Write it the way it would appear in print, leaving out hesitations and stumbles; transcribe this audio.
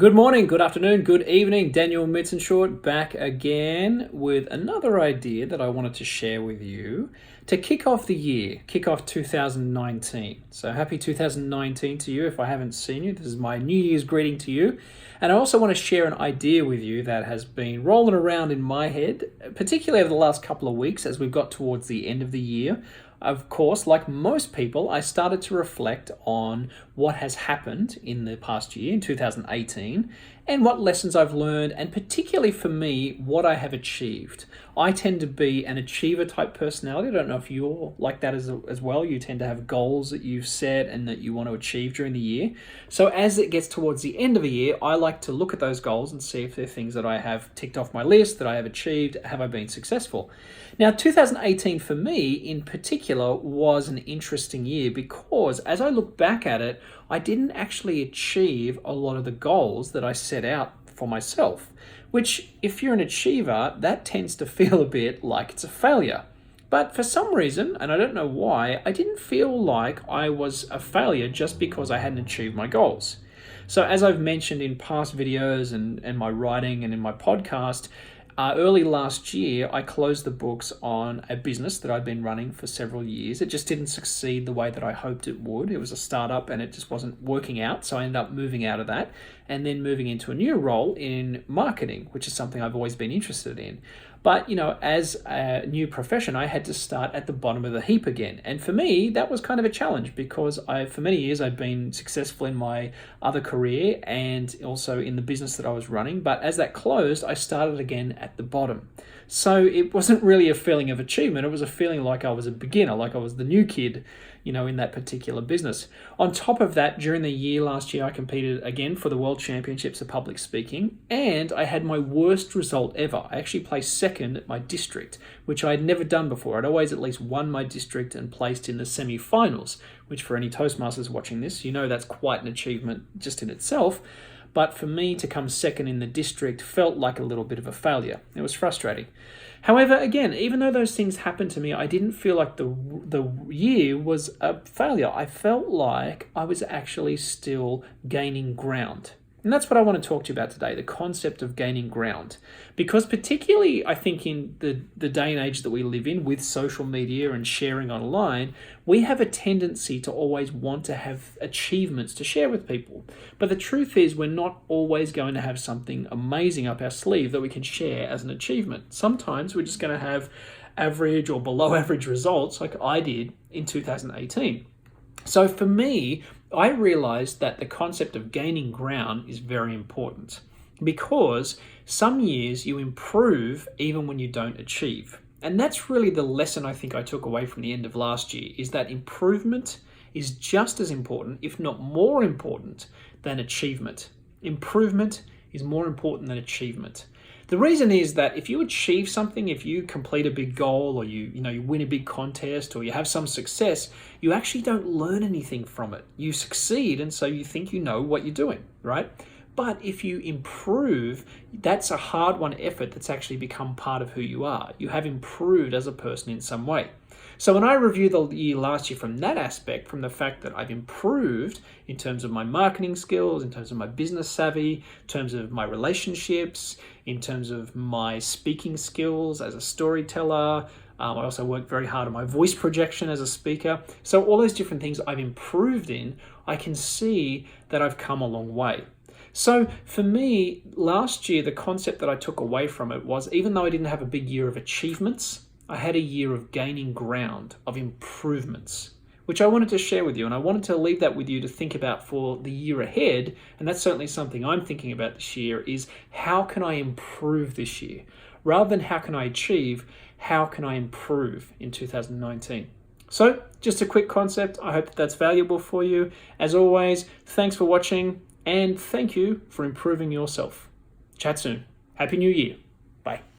Good morning, good afternoon, good evening. Daniel Midson-Short back again with another idea that I wanted to share with you to kick off the year, kick off 2019. So happy 2019 to you if I haven't seen you. This is my New Year's greeting to you. And I also want to share an idea with you that has been rolling around in my head, particularly over the last couple of weeks as we've got towards the end of the year. Of course, like most people, I started to reflect on what has happened in the past year, in 2018, and what lessons I've learned, and particularly for me, what I have achieved. I tend to be an achiever type personality. I don't know if you're like that as well. You tend to have goals that you've set and that you want to achieve during the year. So as it gets towards the end of the year, I like to look at those goals and see if they're things that I have ticked off my list, that I have achieved, have I been successful? Now, 2018 for me in particular was an interesting year because as I look back at it, I didn't actually achieve a lot of the goals that I set out for myself, which if you're an achiever, that tends to feel a bit like it's a failure. But for some reason, and I don't know why, I didn't feel like I was a failure just because I hadn't achieved my goals. So as I've mentioned in past videos and my writing and in my podcast, early last year, I closed the books on a business that I'd been running for several years. It just didn't succeed the way that I hoped it would. It was a startup and it just wasn't working out. So I ended up moving out of that and then moving into a new role in marketing, which is something I've always been interested in. But, as a new profession, I had to start at the bottom of the heap again. And for me, that was kind of a challenge because for many years, I'd been successful in my other career and also in the business that I was running. But as that closed, I started again at the bottom. So it wasn't really a feeling of achievement. It was a feeling like I was a beginner, like I was the new kid, in that particular business. On top of that, during the year last year, I competed again for the World Championships of Public Speaking, and I had my worst result ever. I actually placed second at my district, which I had never done before. I'd always at least won my district and placed in the semi-finals, which for any Toastmasters watching this, that's quite an achievement just in itself. But for me to come second in the district felt like a little bit of a failure. It was frustrating. However, again, even though those things happened to me, I didn't feel like the year was a failure. I felt like I was actually still gaining ground. And that's what I want to talk to you about today, the concept of gaining ground. Because particularly, I think in the day and age that we live in with social media and sharing online, we have a tendency to always want to have achievements to share with people. But the truth is we're not always going to have something amazing up our sleeve that we can share as an achievement. Sometimes we're just going to have average or below average results like I did in 2018. So for me, I realized that the concept of gaining ground is very important because some years you improve even when you don't achieve. And that's really the lesson I think I took away from the end of last year is that improvement is just as important, if not more important, than achievement. Improvement is more important than achievement. The reason is that if you achieve something, if you complete a big goal or you win a big contest or you have some success, you actually don't learn anything from it. You succeed and so you think you know what you're doing, right? But if you improve, that's a hard-won effort that's actually become part of who you are. You have improved as a person in some way. So when I review the year last year from that aspect, from the fact that I've improved in terms of my marketing skills, in terms of my business savvy, in terms of my relationships, in terms of my speaking skills as a storyteller, I also worked very hard on my voice projection as a speaker. So all those different things I've improved in, I can see that I've come a long way. So for me, last year, the concept that I took away from it was even though I didn't have a big year of achievements, I had a year of gaining ground, of improvements, which I wanted to share with you. And I wanted to leave that with you to think about for the year ahead. And that's certainly something I'm thinking about this year is how can I improve this year? Rather than how can I achieve, how can I improve in 2019? So just a quick concept. I hope that's valuable for you. As always, thanks for watching and thank you for improving yourself. Chat soon. Happy New Year. Bye.